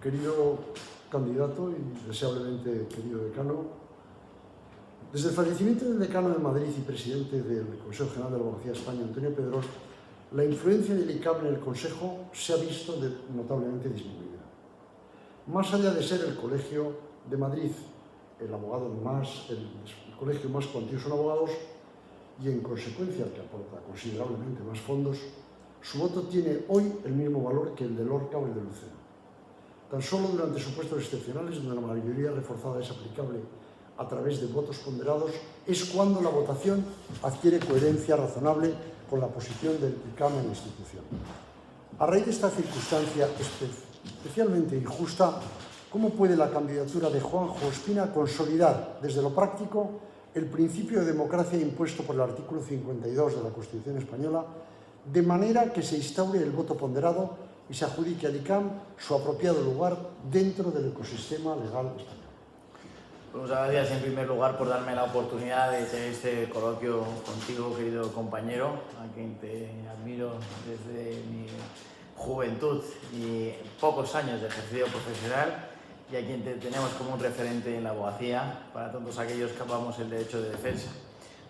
querido candidato y deseablemente querido decano, desde el fallecimiento del decano de Madrid y presidente del Consejo General de la Abogacía de España, Antonio Pedrós, la influencia del ICAM en el Consejo se ha visto notablemente disminuida. Más allá de ser el Colegio de Madrid, el colegio más cuantioso en abogados y en consecuencia que aporta considerablemente más fondos, su voto tiene hoy el mismo valor que el de Lorca o el de Lucena. Tan solo durante supuestos excepcionales, donde la mayoría reforzada es aplicable a través de votos ponderados, es cuando la votación adquiere coherencia razonable con la posición del ICAM en la institución. A raíz de esta circunstancia especialmente injusta, ¿cómo puede la candidatura de Juanjo Ospina consolidar desde lo práctico el principio de democracia impuesto por el artículo 52 de la Constitución española, de manera que se instaure el voto ponderado y se adjudique al ICAM su apropiado lugar dentro del ecosistema legal español? Muchas gracias en primer lugar por darme la oportunidad de tener este coloquio contigo, querido compañero, a quien te admiro desde mi juventud y pocos años de ejercicio profesional, y a quien tenemos como un referente en la abogacía para todos aquellos que amamos el derecho de defensa.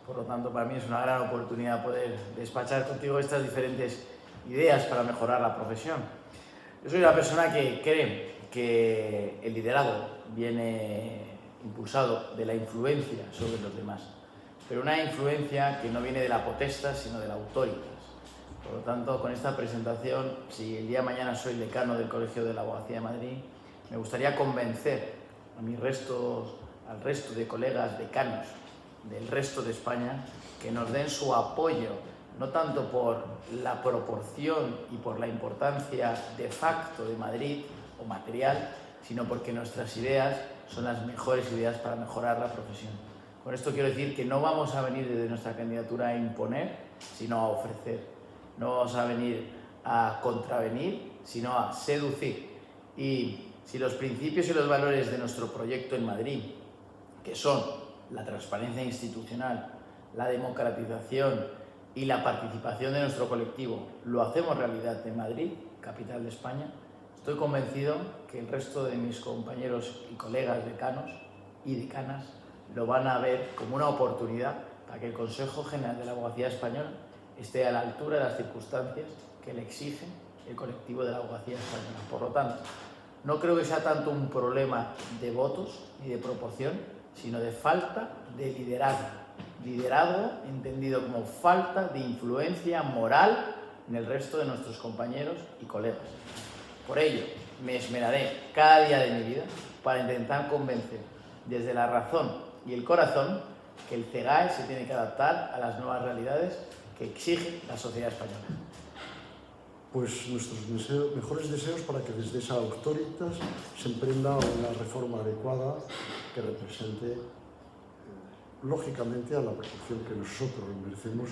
Por lo tanto, para mí es una gran oportunidad poder despachar contigo estas diferentes ideas para mejorar la profesión. Yo soy una persona que cree que el liderazgo viene impulsado de la influencia sobre los demás, pero una influencia que no viene de la potestas, sino de la autoritas. Por lo tanto, con esta presentación, si el día de mañana soy decano del Colegio de la Abogacía de Madrid, me gustaría convencer al resto de colegas decanos del resto de España que nos den su apoyo, no tanto por la proporción y por la importancia de facto de Madrid o material, sino porque nuestras ideas son las mejores ideas para mejorar la profesión. Con esto quiero decir que no vamos a venir desde nuestra candidatura a imponer, sino a ofrecer. No vamos a venir a contravenir, sino a seducir. Y si los principios y los valores de nuestro proyecto en Madrid, que son la transparencia institucional, la democratización y la participación de nuestro colectivo, lo hacemos realidad en Madrid, capital de España, estoy convencido que el resto de mis compañeros y colegas decanos y decanas lo van a ver como una oportunidad para que el Consejo General de la Abogacía Española esté a la altura de las circunstancias que le exige el colectivo de la abogacía española. Por lo tanto, no creo que sea tanto un problema de votos ni de proporción, sino de falta de liderazgo. Liderazgo entendido como falta de influencia moral en el resto de nuestros compañeros y colegas. Por ello, me esmeraré cada día de mi vida para intentar convencer desde la razón y el corazón que el CEGAE se tiene que adaptar a las nuevas realidades que exige la sociedad española. Pues nuestros mejores deseos para que desde esa autoritas se emprenda una reforma adecuada que represente lógicamente a la protección que nosotros merecemos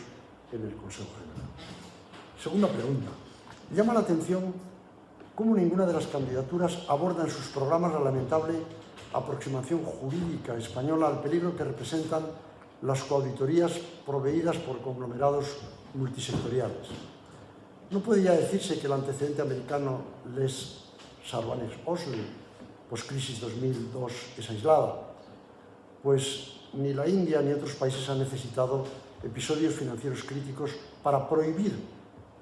en el Consejo General. Segunda pregunta. Llama la atención cómo ninguna de las candidaturas aborda en sus programas la lamentable aproximación jurídica española al peligro que representan las coauditorías proveídas por conglomerados multisectoriales. No puede ya decirse que el antecedente americano Les Sarbanes-Oxley, post-crisis 2002, es aislada, pues ni la India ni otros países han necesitado episodios financieros críticos para prohibir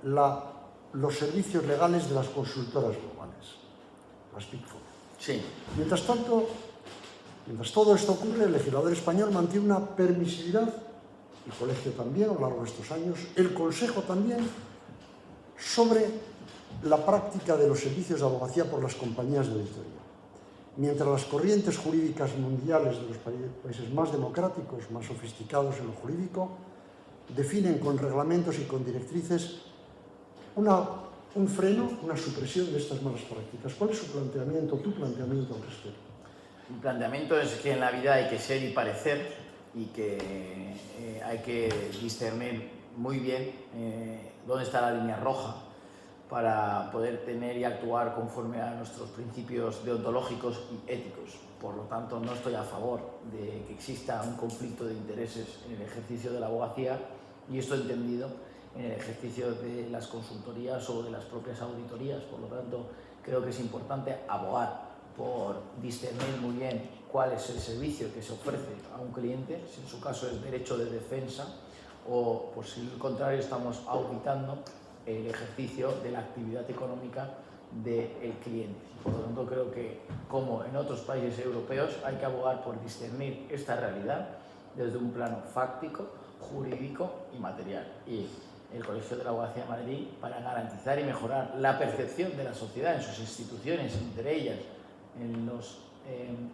los servicios legales de las consultoras globales, las Big Four. Sí. Mientras todo esto ocurre, el legislador español mantiene una permisividad, el colegio también a lo largo de estos años, el Consejo también, sobre la práctica de los servicios de abogacía por las compañías de auditoría. Mientras las corrientes jurídicas mundiales de los países más democráticos, más sofisticados en lo jurídico, definen con reglamentos y con directrices un freno, una supresión de estas malas prácticas. ¿Cuál es su planteamiento, tu planteamiento al respecto? Mi planteamiento es que en la vida hay que ser y parecer, y que hay que discernir muy bien dónde está la línea roja para poder tener y actuar conforme a nuestros principios deontológicos y éticos. Por lo tanto, no estoy a favor de que exista un conflicto de intereses en el ejercicio de la abogacía, y esto entendido en el ejercicio de las consultorías o de las propias auditorías. Por lo tanto, creo que es importante abogar por discernir muy bien cuál es el servicio que se ofrece a un cliente, si en su caso es derecho de defensa o, por si el contrario, estamos auditando el ejercicio de la actividad económica del cliente. Por lo tanto, creo que, como en otros países europeos, hay que abogar por discernir esta realidad desde un plano fáctico, jurídico y material. Y el Colegio de la Abogacía de Madrid, para garantizar y mejorar la percepción de la sociedad en sus instituciones, entre ellas en los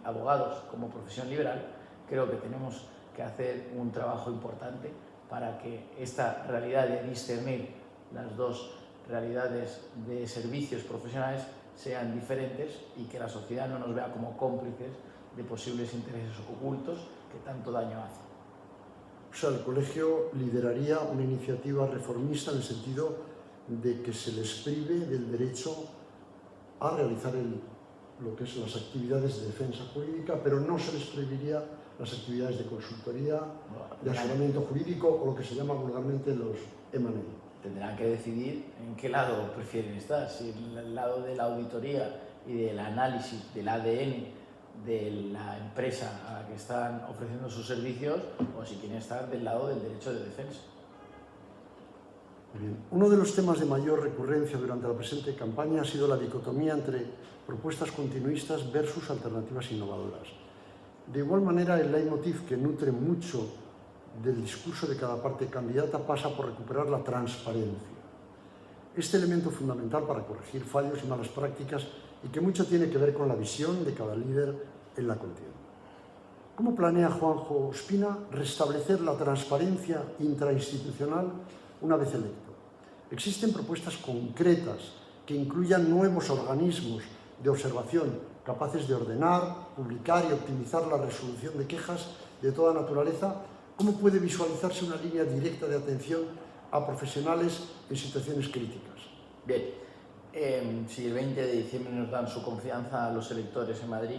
abogados como profesión liberal, creo que tenemos que hacer un trabajo importante para que esta realidad de discernir las dos realidades de servicios profesionales sean diferentes y que la sociedad no nos vea como cómplices de posibles intereses ocultos que tanto daño hacen. O sea, el colegio lideraría una iniciativa reformista en el sentido de que se les prive del derecho a realizar lo que son las actividades de defensa jurídica, pero no se les prohibiría las actividades de consultoría, de asesoramiento jurídico o lo que se llama vulgarmente los M&A. Tendrán que decidir en qué lado prefieren estar, si en el lado de la auditoría y del análisis del ADN de la empresa a la que están ofreciendo sus servicios, o si quieren estar del lado del derecho de defensa. Bien. Uno de los temas de mayor recurrencia durante la presente campaña ha sido la dicotomía entre propuestas continuistas versus alternativas innovadoras. De igual manera, el leitmotiv que nutre mucho del discurso de cada parte candidata pasa por recuperar la transparencia. Este elemento fundamental para corregir fallos y malas prácticas y que mucho tiene que ver con la visión de cada líder en la contienda. ¿Cómo planea Juanjo Ospina restablecer la transparencia intrainstitucional una vez electo? ¿Existen propuestas concretas que incluyan nuevos organismos de observación capaces de ordenar, publicar y optimizar la resolución de quejas de toda naturaleza? ¿Cómo puede visualizarse una línea directa de atención a profesionales en situaciones críticas? Bien, si el 20 de diciembre nos dan su confianza a los electores en Madrid,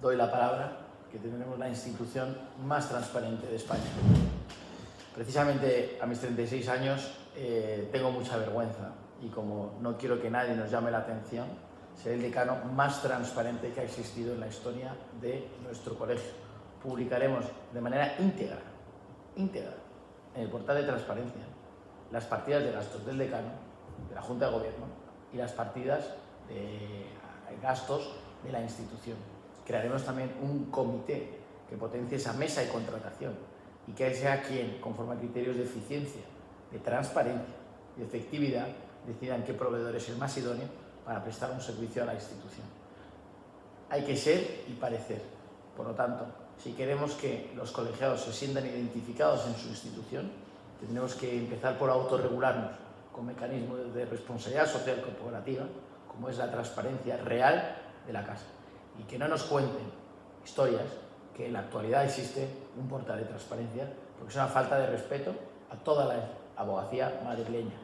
doy la palabra que tendremos la institución más transparente de España. Precisamente a mis 36 años tengo mucha vergüenza y como no quiero que nadie nos llame la atención, seré el decano más transparente que ha existido en la historia de nuestro colegio. Publicaremos de manera íntegra, en el portal de transparencia, las partidas de gastos del decano, de la Junta de Gobierno y las partidas de gastos de la institución. Crearemos también un comité que potencie esa mesa de contratación y que sea quien, conforme a criterios de eficiencia, de transparencia y de efectividad, decidan qué proveedor es el más idóneo para prestar un servicio a la institución. Hay que ser y parecer. Por lo tanto, si queremos que los colegiados se sientan identificados en su institución, tendremos que empezar por autorregularnos con mecanismos de responsabilidad social corporativa, como es la transparencia real de la casa. Y que no nos cuenten historias que en la actualidad existe un portal de transparencia, porque es una falta de respeto a toda la abogacía madrileña.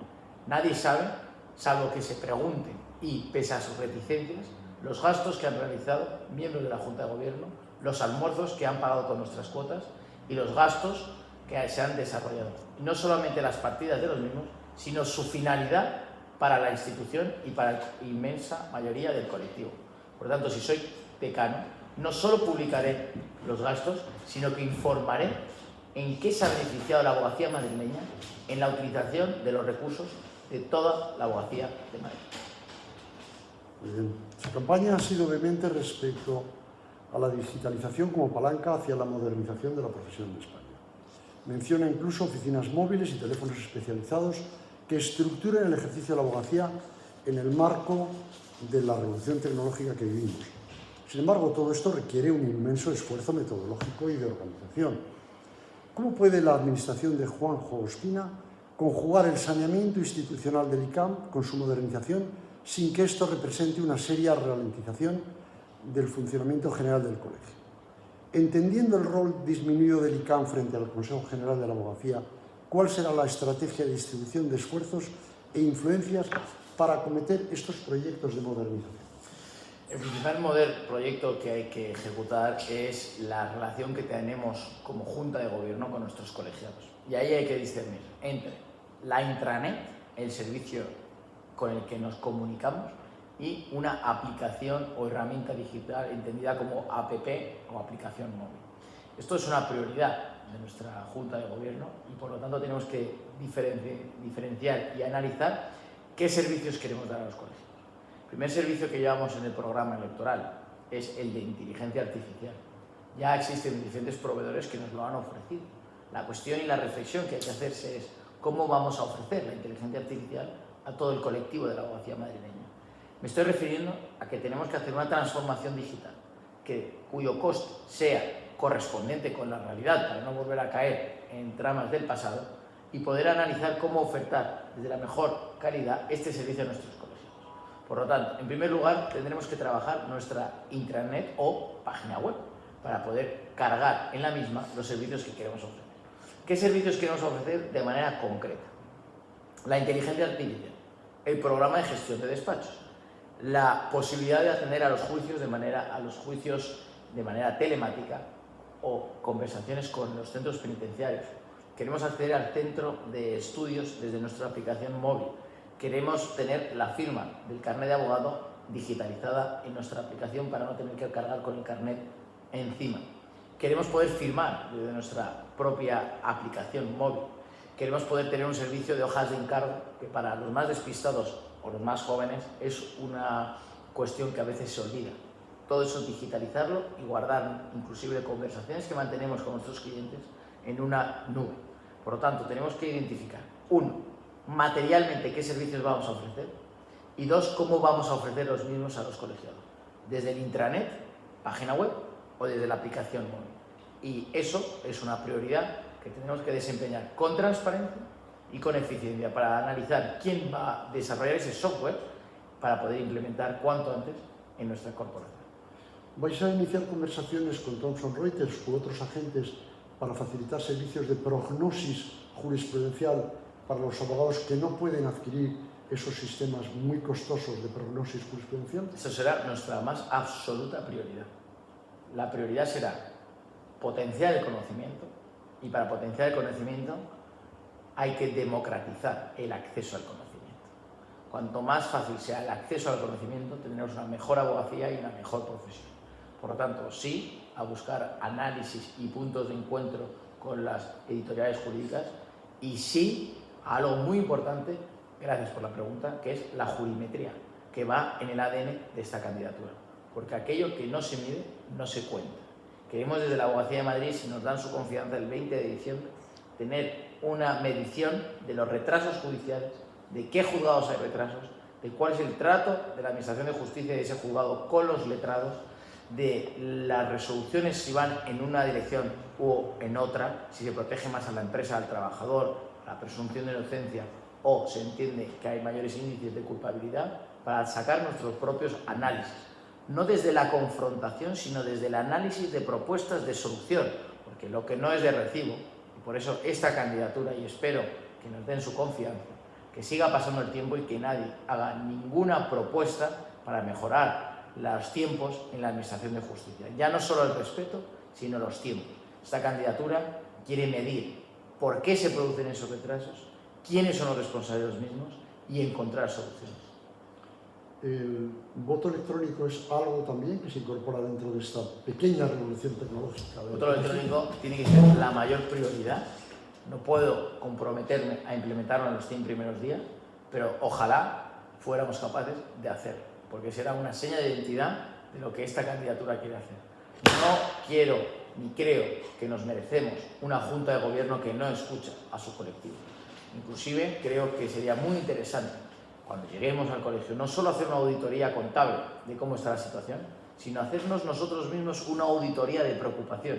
Nadie sabe, salvo que se pregunten y, pese a sus reticencias, los gastos que han realizado miembros de la Junta de Gobierno, los almuerzos que han pagado con nuestras cuotas y los gastos que se han desarrollado. Y no solamente las partidas de los mismos, sino su finalidad para la institución y para la inmensa mayoría del colectivo. Por lo tanto, si soy decano, no solo publicaré los gastos, sino que informaré en qué se ha beneficiado la abogacía madrileña en la utilización de los recursos de toda la abogacía de Madrid. Muy bien. Su campaña ha sido vehemente respecto a la digitalización como palanca hacia la modernización de la profesión de España. Menciona incluso oficinas móviles y teléfonos especializados que estructuren el ejercicio de la abogacía en el marco de la revolución tecnológica que vivimos. Sin embargo, todo esto requiere un inmenso esfuerzo metodológico y de organización. ¿Cómo puede la administración de Juanjo Ospina conjugar el saneamiento institucional del ICAM con su modernización sin que esto represente una seria ralentización del funcionamiento general del colegio? Entendiendo el rol disminuido del ICAM frente al Consejo General de la Abogacía, ¿cuál será la estrategia de distribución de esfuerzos e influencias para acometer estos proyectos de modernización? El principal proyecto que hay que ejecutar es la relación que tenemos como Junta de Gobierno con nuestros colegiados. Y ahí hay que discernir entre la intranet, el servicio con el que nos comunicamos y una aplicación o herramienta digital entendida como app o aplicación móvil. Esto es una prioridad de nuestra Junta de Gobierno y por lo tanto tenemos que diferenciar y analizar qué servicios queremos dar a los colegios. El primer servicio que llevamos en el programa electoral es el de inteligencia artificial. Ya existen diferentes proveedores que nos lo han ofrecido. La cuestión y la reflexión que hay que hacerse es cómo vamos a ofrecer la inteligencia artificial a todo el colectivo de la abogacía madrileña. Me estoy refiriendo a que tenemos que hacer una transformación digital cuyo coste sea correspondiente con la realidad para no volver a caer en tramas del pasado y poder analizar cómo ofertar desde la mejor calidad este servicio a nuestros colegios. Por lo tanto, en primer lugar, tendremos que trabajar nuestra intranet o página web para poder cargar en la misma los servicios que queremos ofrecer. ¿Qué servicios queremos ofrecer de manera concreta? La inteligencia artificial, el programa de gestión de despachos, la posibilidad de atender a los juicios de manera telemática o conversaciones con los centros penitenciarios. Queremos acceder al centro de estudios desde nuestra aplicación móvil. Queremos tener la firma del carnet de abogado digitalizada en nuestra aplicación para no tener que cargar con el carnet encima. Queremos poder firmar desde nuestra propia aplicación móvil. Queremos poder tener un servicio de hojas de encargo que para los más despistados o los más jóvenes es una cuestión que a veces se olvida. Todo eso digitalizarlo y guardar inclusive conversaciones que mantenemos con nuestros clientes en una nube. Por lo tanto, tenemos que identificar, uno, materialmente qué servicios vamos a ofrecer y dos, cómo vamos a ofrecer los mismos a los colegiados. Desde el intranet, página web o desde la aplicación móvil. Y eso es una prioridad que tenemos que desempeñar con transparencia y con eficiencia para analizar quién va a desarrollar ese software para poder implementar cuanto antes en nuestra corporación. ¿Vais a iniciar conversaciones con Thomson Reuters u otros agentes para facilitar servicios de prognosis jurisprudencial para los abogados que no pueden adquirir esos sistemas muy costosos de prognosis jurisprudencial? Eso será nuestra más absoluta prioridad. La prioridad será potenciar el conocimiento y para potenciar el conocimiento hay que democratizar el acceso al conocimiento. Cuanto más fácil sea el acceso al conocimiento, tendremos una mejor abogacía y una mejor profesión. Por lo tanto, sí a buscar análisis y puntos de encuentro con las editoriales jurídicas y sí a algo muy importante, gracias por la pregunta, que es la jurimetría, que va en el ADN de esta candidatura. Porque aquello que no se mide, no se cuenta. Queremos desde la Abogacía de Madrid, si nos dan su confianza el 20 de diciembre, tener una medición de los retrasos judiciales, de qué juzgados hay retrasos, de cuál es el trato de la Administración de Justicia de ese juzgado con los letrados, de las resoluciones si van en una dirección o en otra, si se protege más a la empresa, al trabajador, la presunción de inocencia o se entiende que hay mayores índices de culpabilidad, para sacar nuestros propios análisis. No desde la confrontación, sino desde el análisis de propuestas de solución, porque lo que no es de recibo, y por eso esta candidatura, y espero que nos den su confianza, que siga pasando el tiempo y que nadie haga ninguna propuesta para mejorar los tiempos en la Administración de Justicia. Ya no solo el respeto, sino los tiempos. Esta candidatura quiere medir por qué se producen esos retrasos, quiénes son los responsables de los mismos y encontrar soluciones. ¿El voto electrónico es algo también que se incorpora dentro de esta pequeña revolución tecnológica? El voto electrónico tiene que ser la mayor prioridad. No puedo comprometerme a implementarlo en los 100 primeros días, pero ojalá fuéramos capaces de hacerlo, porque será una seña de identidad de lo que esta candidatura quiere hacer. No quiero ni creo que nos merecemos una Junta de Gobierno que no escucha a su colectivo. Inclusive creo que sería muy interesante cuando lleguemos al colegio no solo hacer una auditoría contable de cómo está la situación, sino hacernos nosotros mismos una auditoría de preocupación,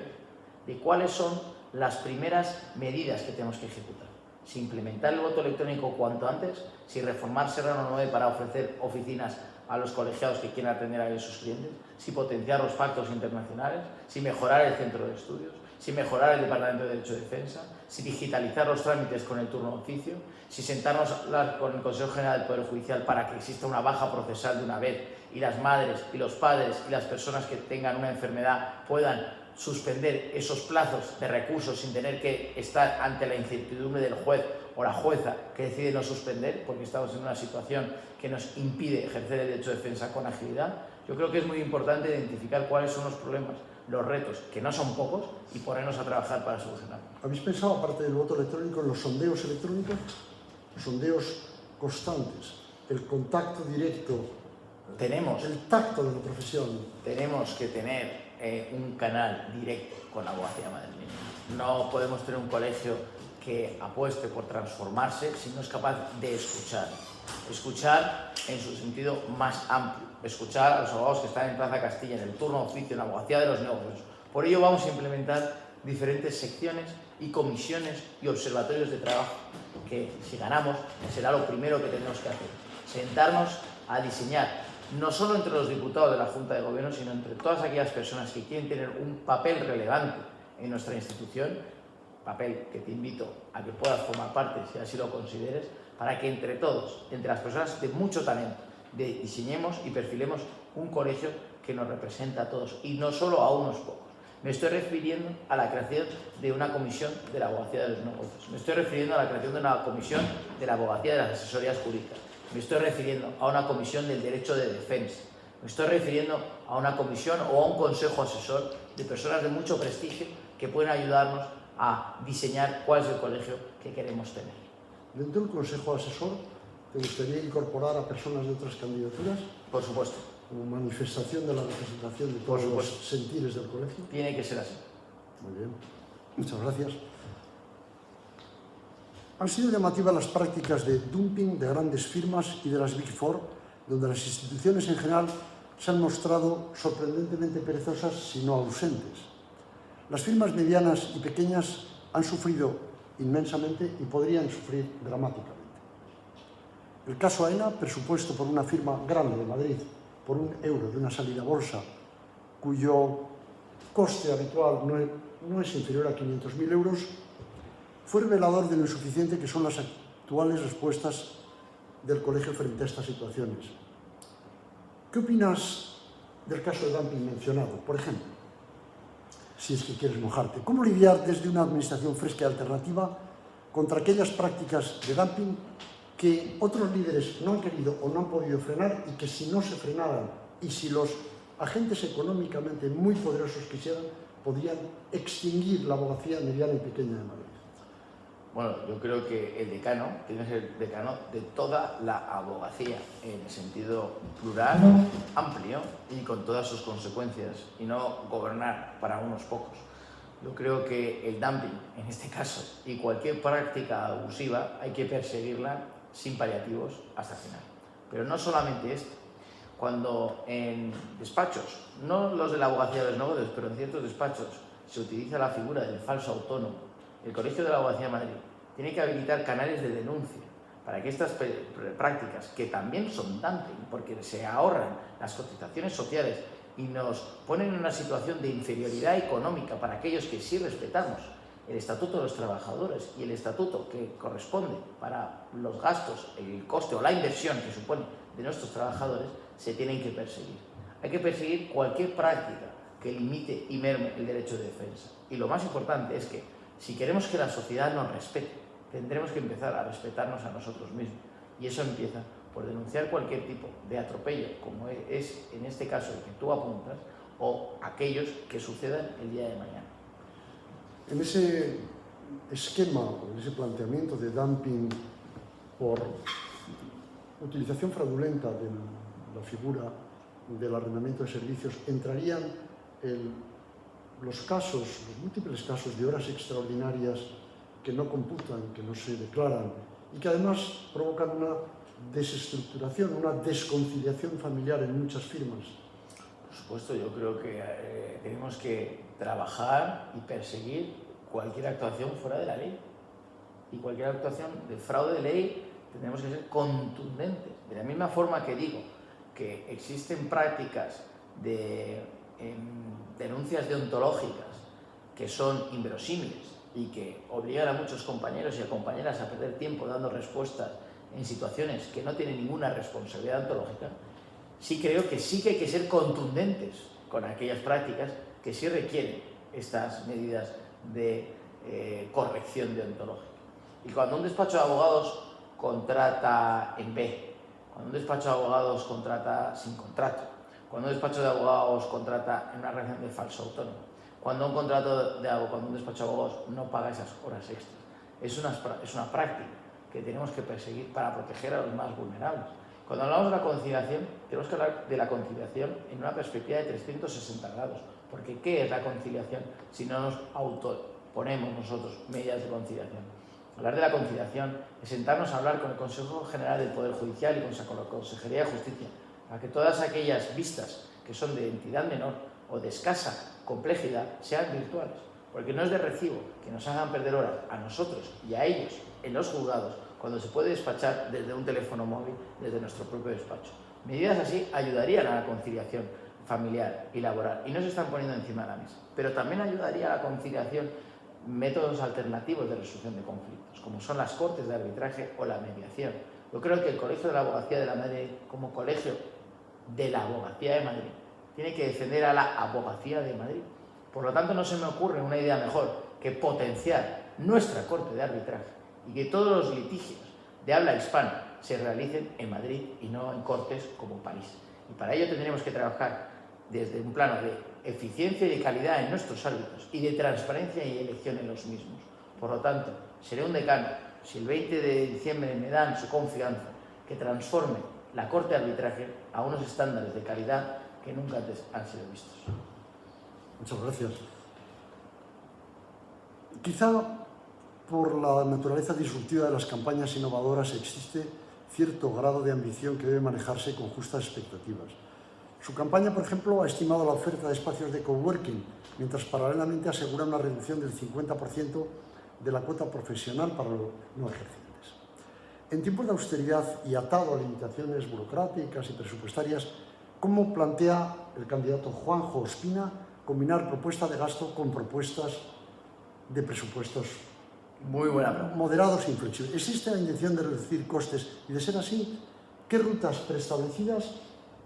de cuáles son las primeras medidas que tenemos que ejecutar. Si implementar el voto electrónico cuanto antes, si reformar Serrano 9 para ofrecer oficinas a los colegiados que quieran atender a sus clientes, si potenciar los pactos internacionales, si mejorar el centro de estudios, si mejorar el Departamento de Derecho de Defensa, si digitalizar los trámites con el turno de oficio, si sentarnos a hablar con el Consejo General del Poder Judicial para que exista una baja procesal de una vez y las madres y los padres y las personas que tengan una enfermedad puedan suspender esos plazos de recursos sin tener que estar ante la incertidumbre del juez o la jueza que decide no suspender porque estamos en una situación que nos impide ejercer el derecho de defensa con agilidad. Yo creo que es muy importante identificar cuáles son los problemas, los retos, que no son pocos, y ponernos a trabajar para solucionarlos. ¿Habéis pensado, aparte del voto electrónico, en los sondeos electrónicos? Sondeos constantes, el contacto directo, el tacto de la profesión. Tenemos que tener un canal directo con la abogacía madrileña. No podemos tener un colegio que apueste por transformarse si no es capaz de escuchar. Escuchar en su sentido más amplio. Escuchar a los abogados que están en Plaza Castilla, en el turno de oficio, en la abogacía de los negocios. Por ello vamos a implementar diferentes secciones y comisiones y observatorios de trabajo, que si ganamos será lo primero que tenemos que hacer. Sentarnos a diseñar, no solo entre los diputados de la Junta de Gobierno, sino entre todas aquellas personas que quieren tener un papel relevante en nuestra institución, papel que te invito a que puedas formar parte si así lo consideres, para que entre todos, entre las personas de mucho talento, diseñemos y perfilemos un colegio que nos representa a todos y no solo a unos pocos. Me estoy refiriendo a la creación de una comisión de la abogacía de los negocios. Me estoy refiriendo a la creación de una comisión de la abogacía de las asesorías jurídicas. Me estoy refiriendo a una comisión del derecho de defensa. Me estoy refiriendo a una comisión o a un consejo asesor de personas de mucho prestigio que pueden ayudarnos a diseñar cuál es el colegio que queremos tener. ¿Dentro del consejo asesor te gustaría incorporar a personas de otras candidaturas? Por supuesto. Como manifestación de la representación de todos los sentires del colegio. Tiene que ser así. Muy bien. Muchas gracias. Han sido llamativas las prácticas de dumping de grandes firmas y de las Big Four, donde las instituciones en general se han mostrado sorprendentemente perezosas, si no ausentes. Las firmas medianas y pequeñas han sufrido inmensamente y podrían sufrir dramáticamente. El caso AENA, presupuesto por una firma grande de Madrid por €1 de una salida a bolsa, cuyo coste habitual no es inferior a 500.000 euros, fue revelador de lo insuficiente que son las actuales respuestas del colegio frente a estas situaciones. ¿Qué opinas del caso de dumping mencionado, por ejemplo? Si es que quieres mojarte. ¿Cómo lidiar desde una administración fresca y alternativa contra aquellas prácticas de dumping que otros líderes no han querido o no han podido frenar y que si no se frenaran y si los agentes económicamente muy poderosos quisieran, podrían extinguir la abogacía mediana y pequeña de Madrid? Bueno, yo creo que el decano tiene que ser el decano de toda la abogacía, en sentido plural, amplio y con todas sus consecuencias, y no gobernar para unos pocos. Yo creo que el dumping, en este caso, y cualquier práctica abusiva, hay que perseguirla sin paliativos hasta el final. Pero no solamente esto. Cuando en despachos, no los de la abogacía de los negocios, pero en ciertos despachos se utiliza la figura del falso autónomo, el Colegio de la Abogacía de Madrid tiene que habilitar canales de denuncia para que estas prácticas, que también son dumping, porque se ahorran las cotizaciones sociales y nos ponen en una situación de inferioridad económica para aquellos que sí respetamos el Estatuto de los Trabajadores y el Estatuto que corresponde para los gastos, el coste o la inversión que supone de nuestros trabajadores, se tienen que perseguir. Hay que perseguir cualquier práctica que limite y merme el derecho de defensa. Y lo más importante es que si queremos que la sociedad nos respete, tendremos que empezar a respetarnos a nosotros mismos. Y eso empieza por denunciar cualquier tipo de atropello, como es en este caso el que tú apuntas, o aquellos que sucedan el día de mañana. En ese esquema, en ese planteamiento de dumping por utilización fraudulenta de la figura del arrendamiento de servicios, entrarían los múltiples casos de horas extraordinarias que no computan, que no se declaran y que además provocan una desestructuración, una desconciliación familiar en muchas firmas. Por supuesto, yo creo que tenemos que trabajar y perseguir cualquier actuación fuera de la ley. Y cualquier actuación de fraude de ley tendremos que ser contundentes. De la misma forma que digo que existen prácticas de denuncias deontológicas que son inverosímiles y que obligan a muchos compañeros y a compañeras a perder tiempo dando respuestas en situaciones que no tienen ninguna responsabilidad ontológica, sí creo que sí que hay que ser contundentes con aquellas prácticas que sí requieren estas medidas de corrección deontológica. Y cuando un despacho de abogados contrata en B, cuando un despacho de abogados contrata sin contrato, cuando un despacho de abogados contrata en una relación de falso autónomo, cuando un despacho de abogados no paga esas horas extras, es una práctica que tenemos que perseguir para proteger a los más vulnerables. Cuando hablamos de la conciliación, tenemos que hablar de la conciliación en una perspectiva de 360 grados, porque ¿qué es la conciliación si no nos autoponemos nosotros medidas de conciliación? Hablar de la conciliación es sentarnos a hablar con el Consejo General del Poder Judicial y con la Consejería de Justicia, para que todas aquellas vistas que son de entidad menor o de escasa complejidad sean virtuales, porque no es de recibo que nos hagan perder horas a nosotros y a ellos en los juzgados cuando se puede despachar desde un teléfono móvil, desde nuestro propio despacho. Medidas así ayudarían a la conciliación familiar y laboral y no se están poniendo encima de la mesa, pero también ayudaría a la conciliación métodos alternativos de resolución de conflictos, como son las cortes de arbitraje o la mediación. Yo creo que el Colegio de la Abogacía de la Madrid, como colegio de la Abogacía de Madrid, tiene que defender a la Abogacía de Madrid. Por lo tanto, no se me ocurre una idea mejor que potenciar nuestra corte de arbitraje y que todos los litigios de habla hispana se realicen en Madrid y no en cortes como París. Y para ello tendremos que trabajar desde un plano de eficiencia y de calidad en nuestros ámbitos y de transparencia y elección en los mismos. Por lo tanto, seré un decano si el 20 de diciembre me dan su confianza que transforme la Corte de Arbitraje a unos estándares de calidad que nunca antes han sido vistos. Muchas gracias. Quizá por la naturaleza disruptiva de las campañas innovadoras existe cierto grado de ambición que debe manejarse con justas expectativas. Su campaña, por ejemplo, ha estimado la oferta de espacios de coworking, mientras paralelamente asegura una reducción del 50% de la cuota profesional para los no ejercientes. En tiempos de austeridad y atado a limitaciones burocráticas y presupuestarias, ¿cómo plantea el candidato Juanjo Ospina combinar propuesta de gasto con propuestas de presupuestos muy buena pregunta, moderados e inflexibles? ¿Existe la intención de reducir costes? Y de ser así, ¿qué rutas preestablecidas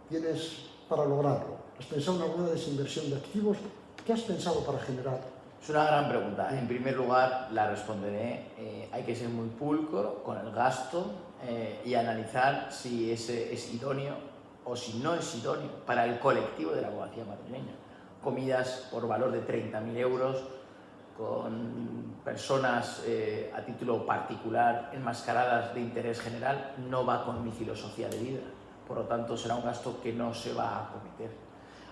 tienes para lograrlo? ¿Has pensado en alguna desinversión de activos? ¿Qué has pensado para generar? Es una gran pregunta. En primer lugar, la responderé. Hay que ser muy pulcro con el gasto y analizar si ese es idóneo o si no es idóneo para el colectivo de la abogacía madrileña. Comidas por valor de 30.000 euros con personas a título particular enmascaradas de interés general no va con mi filosofía de vida. Por lo tanto, será un gasto que no se va a acometer.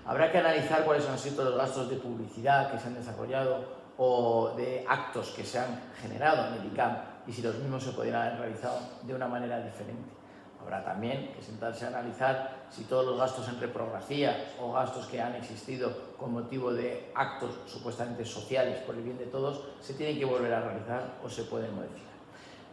Habrá que analizar cuáles han sido los gastos de publicidad que se han desarrollado o de actos que se han generado en el ICAM y si los mismos se podrían haber realizado de una manera diferente. Habrá también que sentarse a analizar si todos los gastos en reprografía o gastos que han existido con motivo de actos supuestamente sociales por el bien de todos se tienen que volver a realizar o se pueden modificar.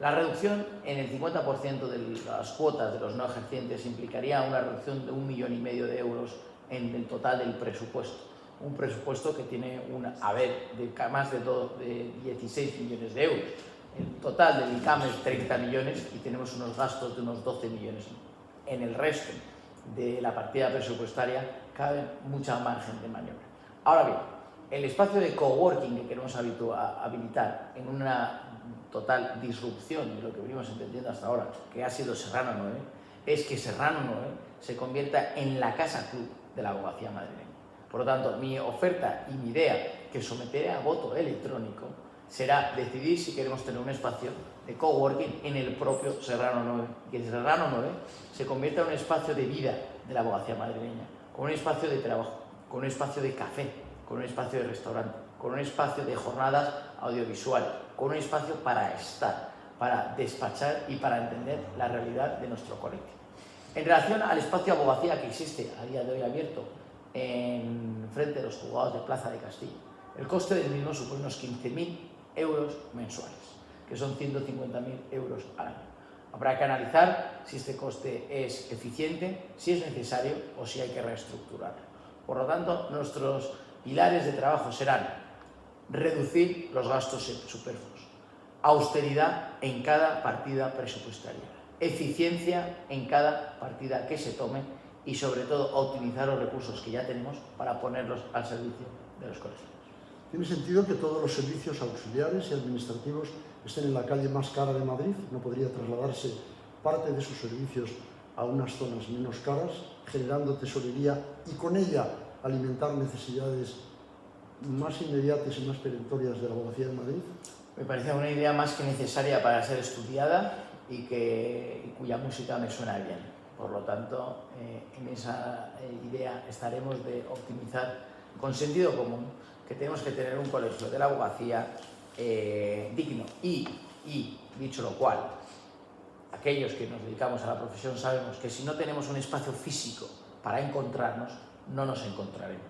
La reducción en el 50% de las cuotas de los no ejercientes implicaría una reducción de 1,5 millones de euros en el total del presupuesto. Un presupuesto que tiene un haber de más de 16 millones de euros. El total del ICAM es 30 millones y tenemos unos gastos de unos 12 millones. En el resto de la partida presupuestaria cabe mucha margen de maniobra. Ahora bien, el espacio de coworking que queremos habilitar en una total disrupción de lo que venimos entendiendo hasta ahora, que ha sido Serrano 9, es que Serrano 9 se convierta en la casa club de la abogacía madrileña. Por lo tanto, mi oferta y mi idea, que someteré a voto electrónico, será decidir si queremos tener un espacio de coworking en el propio Serrano 9, que Serrano 9 se convierta en un espacio de vida de la abogacía madrileña, con un espacio de trabajo, con un espacio de café, con un espacio de restaurante, con un espacio de jornadas audiovisuales, con un espacio para estar, para despachar y para entender la realidad de nuestro colectivo. En relación al espacio de abogacía que existe a día de hoy abierto en frente de los juzgados de Plaza de Castilla, el coste del mismo supone unos 15.000 euros mensuales, que son 150.000 euros al año. Habrá que analizar si este coste es eficiente, si es necesario o si hay que reestructurarlo. Por lo tanto, nuestros pilares de trabajo serán reducir los gastos superfluos, austeridad en cada partida presupuestaria, eficiencia en cada partida que se tome y, sobre todo, optimizar los recursos que ya tenemos para ponerlos al servicio de los colegios. Tiene sentido que todos los servicios auxiliares y administrativos estén en la calle más cara de Madrid. No podría trasladarse parte de sus servicios a unas zonas menos caras, generando tesorería y con ella alimentar necesidades más inmediatas y más perentorias de la Abogacía de Madrid. Me parece una idea más que necesaria para ser estudiada y cuya música me suena bien. Por lo tanto, en esa idea estaremos de optimizar con sentido común que tenemos que tener un colegio de la abogacía digno y, dicho lo cual, aquellos que nos dedicamos a la profesión sabemos que si no tenemos un espacio físico para encontrarnos, no nos encontraremos.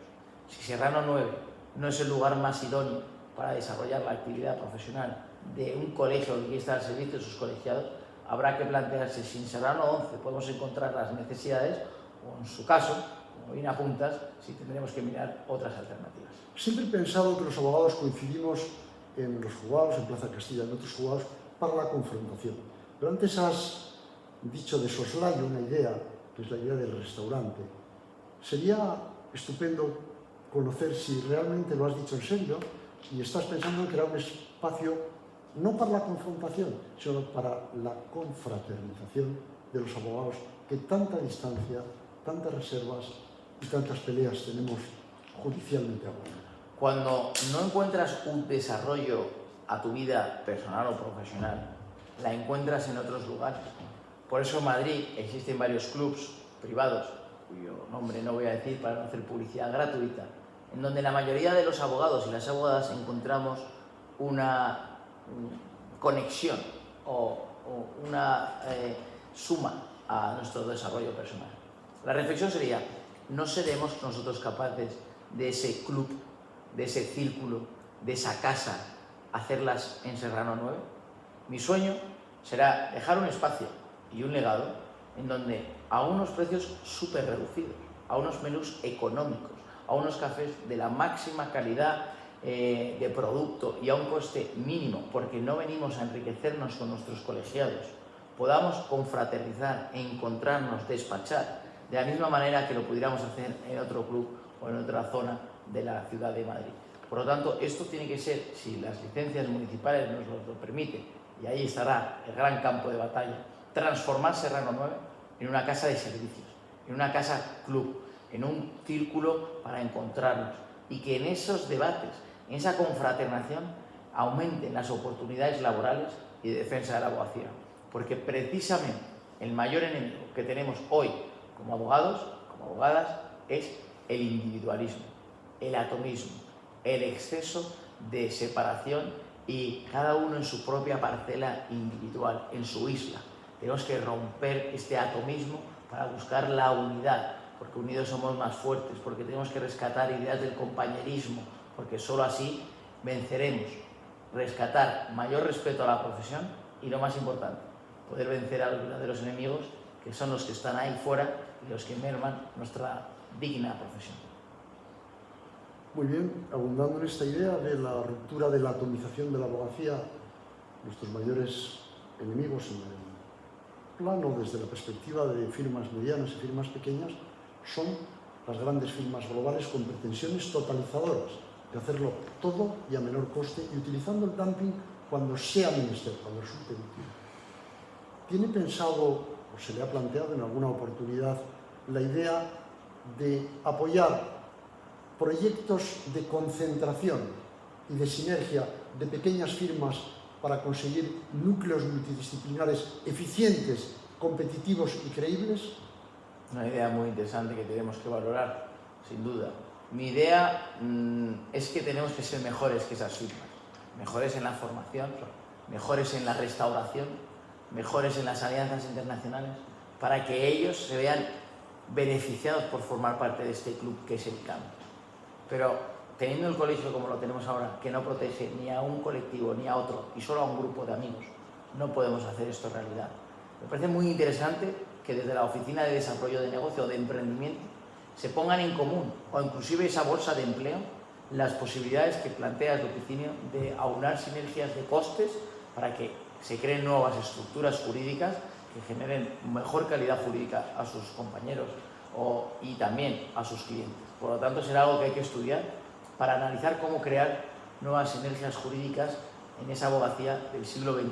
Si Serrano 9 no es el lugar más idóneo para desarrollar la actividad profesional de un colegio que quiere estar al servicio de sus colegiados, habrá que plantearse si en Serrano 11 podemos encontrar las necesidades o, en su caso, como bien apuntas, si tendremos que mirar otras alternativas. Siempre he pensado que los abogados coincidimos en los juzgados, en Plaza Castilla, en otros juzgados, para la confrontación. Pero antes has dicho de soslayo una idea, que es la idea del restaurante. Sería estupendo conocer si realmente lo has dicho en serio y estás pensando en crear un espacio no para la confrontación, sino para la confraternización de los abogados que tanta distancia, tantas reservas y tantas peleas tenemos judicialmente hablando. Cuando no encuentras un desarrollo a tu vida personal o profesional, la encuentras en otros lugares. Por eso en Madrid existen varios clubs privados, cuyo nombre no voy a decir para no hacer publicidad gratuita, en donde la mayoría de los abogados y las abogadas encontramos una conexión o una suma a nuestro desarrollo personal. La reflexión sería, ¿no seremos nosotros capaces de ese club, de ese círculo, de esa casa, hacerlas en Serrano 9? Mi sueño será dejar un espacio y un legado en donde a unos precios súper reducidos, a unos menús económicos, a unos cafés de la máxima calidad de producto y a un coste mínimo, porque no venimos a enriquecernos con nuestros colegiados, podamos confraternizar, encontrarnos, despachar, de la misma manera que lo pudiéramos hacer en otro club o en otra zona de la ciudad de Madrid. Por lo tanto, esto tiene que ser, si las licencias municipales nos lo permiten, y ahí estará el gran campo de batalla, transformar Serrano 9 en una casa de servicios, en una casa club, en un círculo para encontrarnos, y que en esos debates, en esa confraternación, aumenten las oportunidades laborales y de defensa de la abogacía. Porque precisamente el mayor enemigo que tenemos hoy como abogados, como abogadas, es el individualismo, el atomismo, el exceso de separación y cada uno en su propia parcela individual, en su isla. Tenemos que romper este atomismo para buscar la unidad, porque unidos somos más fuertes, porque tenemos que rescatar ideas del compañerismo, porque solo así venceremos, rescatar mayor respeto a la profesión y, lo más importante, poder vencer a los verdaderos enemigos, que son los que están ahí fuera y los que merman nuestra digna profesión. Muy bien, abundando en esta idea de la ruptura de la atomización de la abogacía, nuestros mayores enemigos en el plano desde la perspectiva de firmas medianas y firmas pequeñas son las grandes firmas globales con pretensiones totalizadoras de hacerlo todo y a menor coste y utilizando el dumping cuando sea menester, cuando resulte útil. ¿Tiene pensado o se le ha planteado en alguna oportunidad la idea de apoyar proyectos de concentración y de sinergia de pequeñas firmas para conseguir núcleos multidisciplinares eficientes, competitivos y creíbles? Una idea muy interesante que tenemos que valorar, sin duda. Mi idea es que tenemos que ser mejores que esas firmas, mejores en la formación, mejores en la restauración, mejores en las alianzas internacionales, para que ellos se vean beneficiados por formar parte de este club que es el CAM. Pero teniendo el colegio como lo tenemos ahora, que no protege ni a un colectivo ni a otro, y solo a un grupo de amigos, no podemos hacer esto realidad. Me parece muy interesante que desde la Oficina de Desarrollo de Negocio o de Emprendimiento se pongan en común, o inclusive esa bolsa de empleo, las posibilidades que plantea el Oficinio de aunar sinergias de costes para que se creen nuevas estructuras jurídicas que generen mejor calidad jurídica a sus compañeros y también a sus clientes. Por lo tanto, será algo que hay que estudiar para analizar cómo crear nuevas sinergias jurídicas en esa abogacía del siglo XXI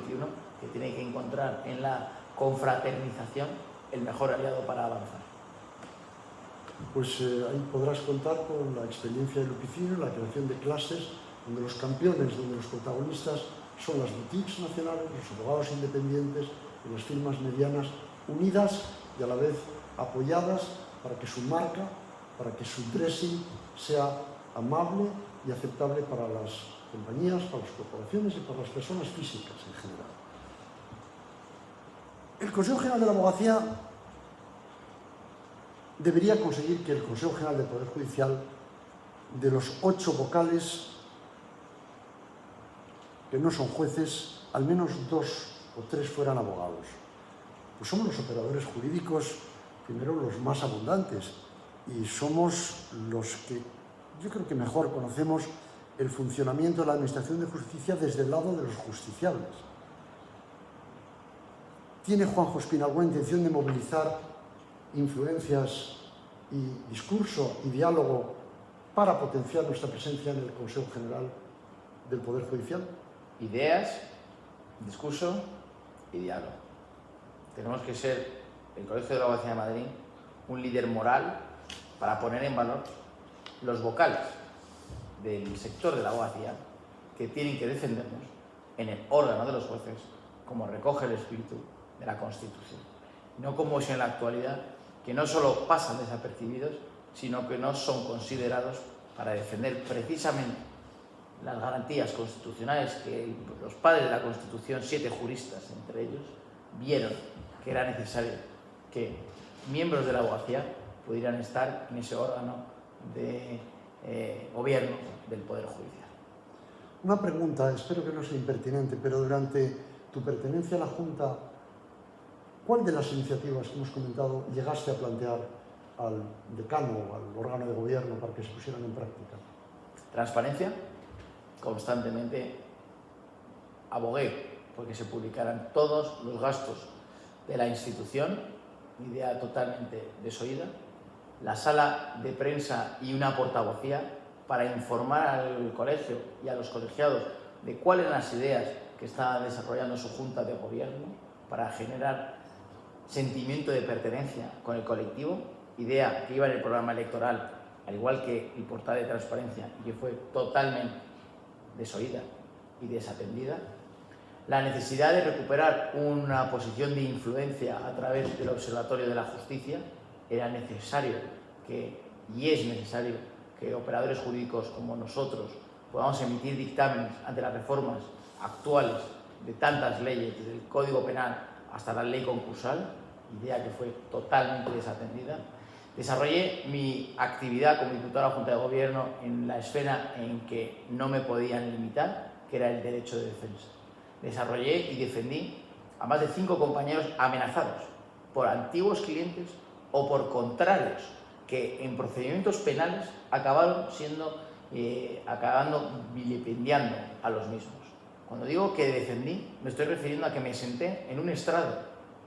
que tiene que encontrar en la confraternización el mejor aliado para avanzar. Pues ahí podrás contar con la experiencia de Lupicino en la creación de clases donde los campeones, donde los protagonistas son las boutiques nacionales, los abogados independientes y las firmas medianas unidas y a la vez apoyadas para que su marca, para que su dressing sea amable y aceptable para las compañías, para las corporaciones y para las personas físicas en general. El Consejo General de la Abogacía debería conseguir que el Consejo General del Poder Judicial, de los 8 vocales que no son jueces, al menos 2 o 3 fueran abogados. Pues somos los operadores jurídicos, primero los más abundantes, y somos los que yo creo que mejor conocemos el funcionamiento de la Administración de Justicia desde el lado de los justiciables. ¿Tiene Juanjo Espina alguna intención de movilizar influencias y discurso y diálogo para potenciar nuestra presencia en el Consejo General del Poder Judicial? Ideas, discurso y diálogo. Tenemos que ser, el Colegio de la Abogacía de Madrid, un líder moral para poner en valor los vocales del sector de la abogacía que tienen que defendernos en el órgano de los jueces, como recoge el espíritu de la Constitución. No como es en la actualidad, que no solo pasan desapercibidos, sino que no son considerados para defender precisamente las garantías constitucionales que los padres de la Constitución, 7 juristas entre ellos, vieron que era necesario que miembros de la abogacía pudieran estar en ese órgano de gobierno del Poder Judicial. Una pregunta, espero que no sea impertinente, pero durante tu pertenencia a la Junta, ¿cuál de las iniciativas que hemos comentado llegaste a plantear al decano, al órgano de gobierno, para que se pusieran en práctica? Transparencia. Constantemente abogué porque se publicaran todos los gastos de la institución, idea totalmente desoída, la sala de prensa y una portavocía para informar al colegio y a los colegiados de cuáles eran las ideas que estaba desarrollando su junta de gobierno para generar sentimiento de pertenencia con el colectivo, idea que iba en el programa electoral, al igual que el portal de transparencia, y que fue totalmente desoída y desatendida. La necesidad de recuperar una posición de influencia a través del Observatorio de la Justicia. Era necesario y es necesario que operadores jurídicos como nosotros podamos emitir dictámenes ante las reformas actuales de tantas leyes, desde el Código Penal hasta la ley concursal, idea que fue totalmente desatendida. Desarrollé mi actividad como diputado de la Junta de Gobierno en la esfera en que no me podían limitar, que era el derecho de defensa. Desarrollé y defendí a más de 5 compañeros amenazados por antiguos clientes o por contrarios que en procedimientos penales acabando vilipendiando a los mismos. Cuando digo que defendí, me estoy refiriendo a que me senté en un estrado,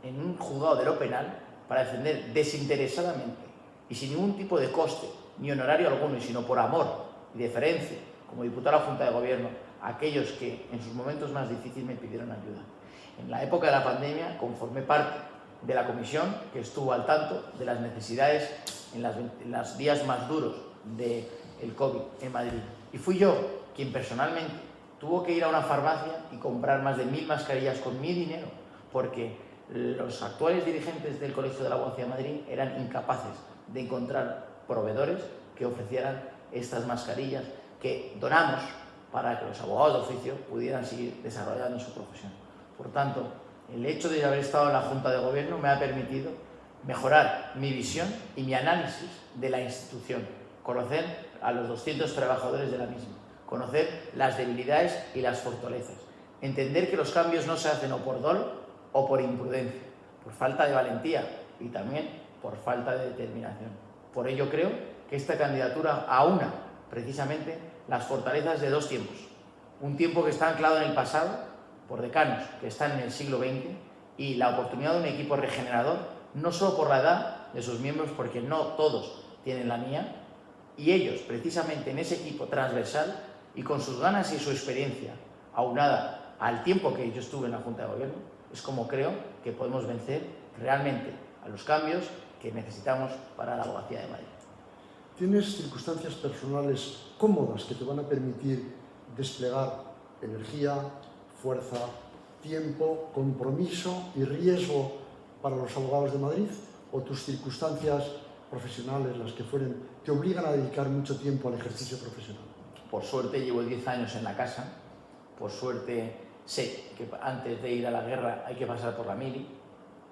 en un juzgado de lo penal, para defender desinteresadamente y sin ningún tipo de coste, ni honorario alguno, sino por amor y deferencia, como diputado de la Junta de Gobierno, a aquellos que en sus momentos más difíciles me pidieron ayuda. En la época de la pandemia, conformé parte de la comisión que estuvo al tanto de las necesidades en los días más duros del COVID en Madrid. Y fui yo quien personalmente tuvo que ir a una farmacia y comprar más de 1000 mascarillas con mi dinero, porque los actuales dirigentes del Colegio de la Abogacía de Madrid eran incapaces de encontrar proveedores que ofrecieran estas mascarillas que donamos para que los abogados de oficio pudieran seguir desarrollando su profesión. Por tanto, el hecho de haber estado en la Junta de Gobierno me ha permitido mejorar mi visión y mi análisis de la institución, conocer a los 200 trabajadores de la misma, conocer las debilidades y las fortalezas, entender que los cambios no se hacen o por dolo o por imprudencia, por falta de valentía y también por falta de determinación. Por ello creo que esta candidatura aúna precisamente las fortalezas de 2 tiempos. Un tiempo que está anclado en el pasado, por decanos que están en el siglo XX, y la oportunidad de un equipo regenerador, no solo por la edad de sus miembros, porque no todos tienen la mía, Y ellos, precisamente en ese equipo transversal y con sus ganas y su experiencia, aunada al tiempo que yo estuve en la Junta de Gobierno, es como creo que podemos vencer realmente a los cambios que necesitamos para la abogacía de Madrid. ¿Tienes circunstancias personales cómodas que te van a permitir desplegar energía, fuerza, tiempo, compromiso y riesgo para los abogados de Madrid? ¿O tus circunstancias profesionales, las que fueren, te obligan a dedicar mucho tiempo al ejercicio profesional? Por suerte llevo 10 años en la casa, por suerte sé que antes de ir a la guerra hay que pasar por la mili,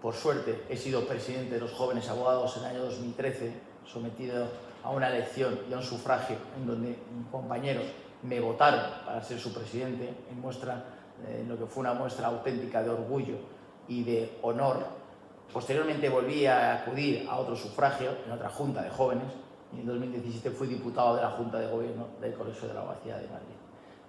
por suerte he sido presidente de los jóvenes abogados en el año 2013, sometido a una elección y a un sufragio en donde compañeros me votaron para ser su presidente, en lo que fue una muestra auténtica de orgullo y de honor. Posteriormente volví a acudir a otro sufragio en otra junta de jóvenes y en 2017 fui diputado de la Junta de Gobierno del Colegio de la Abogacía de Madrid.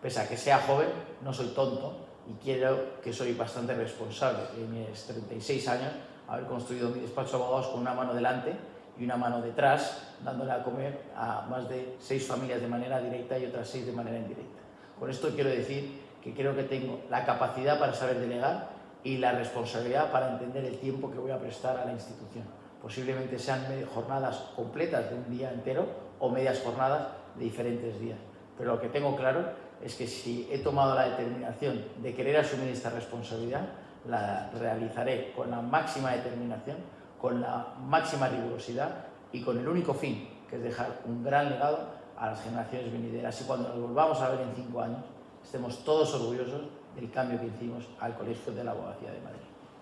Pese a que sea joven, no soy tonto y creo que soy bastante responsable de mis 36 años haber construido mi despacho de abogados con una mano delante y una mano detrás, dándole a comer a más de 6 familias de manera directa y otras 6 de manera indirecta. Con esto quiero decir que creo que tengo la capacidad para saber delegar y la responsabilidad para entender el tiempo que voy a prestar a la institución. Posiblemente sean jornadas completas de un día entero o medias jornadas de diferentes días. Pero lo que tengo claro es que si he tomado la determinación de querer asumir esta responsabilidad, la realizaré con la máxima determinación, con la máxima rigurosidad y con el único fin, que es dejar un gran legado a las generaciones venideras. Y cuando nos volvamos a ver en 5 años, estemos todos orgullosos del cambio que hicimos al Colegio de la Abogacía de Madrid.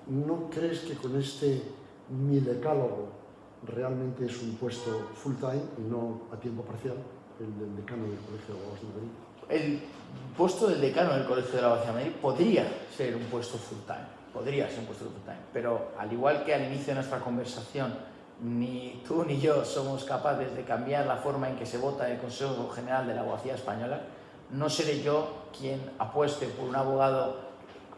¿No crees que con este milecálogo realmente es un puesto full time y no a tiempo parcial, el del decano del Colegio de Abogados de Madrid? El puesto del decano del Colegio de la Abogacía de Madrid podría ser un puesto full time, pero al igual que al inicio de nuestra conversación, ni tú ni yo somos capaces de cambiar la forma en que se vota en el Consejo General de la Abogacía Española, no seré yo quien apueste por un abogado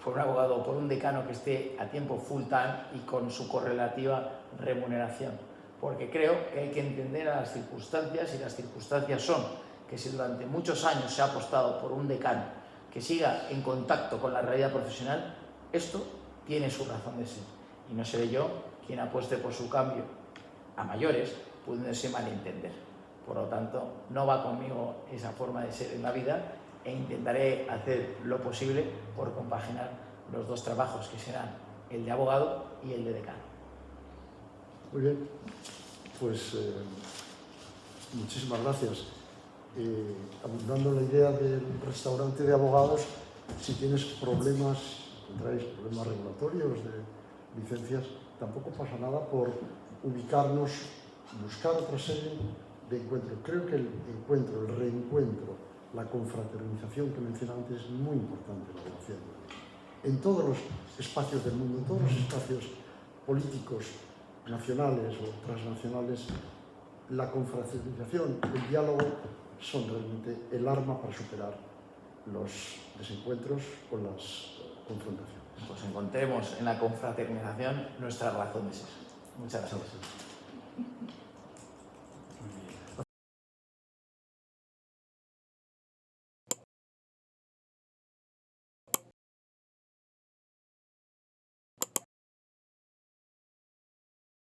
o por un decano que esté a tiempo full time y con su correlativa remuneración, porque creo que hay que entender a las circunstancias, y las circunstancias son que si durante muchos años se ha apostado por un decano que siga en contacto con la realidad profesional, esto tiene su razón de ser, y no seré yo quien apueste por su cambio a mayores, pudiéndose malentender. Por lo tanto, no va conmigo esa forma de ser en la vida e intentaré hacer lo posible por compaginar los dos trabajos, que serán el de abogado y el de decano. Muy bien, pues muchísimas gracias. Abundando la idea del restaurante de abogados, si tienes problemas, encontráis problemas regulatorios de licencias, tampoco pasa nada por ubicarnos, buscar otra sede de encuentro. Creo que el encuentro, el reencuentro, la confraternización que mencionaba antes es muy importante en la abogacía. En todos los espacios del mundo, en todos los espacios políticos nacionales o transnacionales, la confraternización, el diálogo son realmente el arma para superar los desencuentros o las confrontaciones. Pues encontremos en la confraternización nuestra razón de ser. Muchas gracias.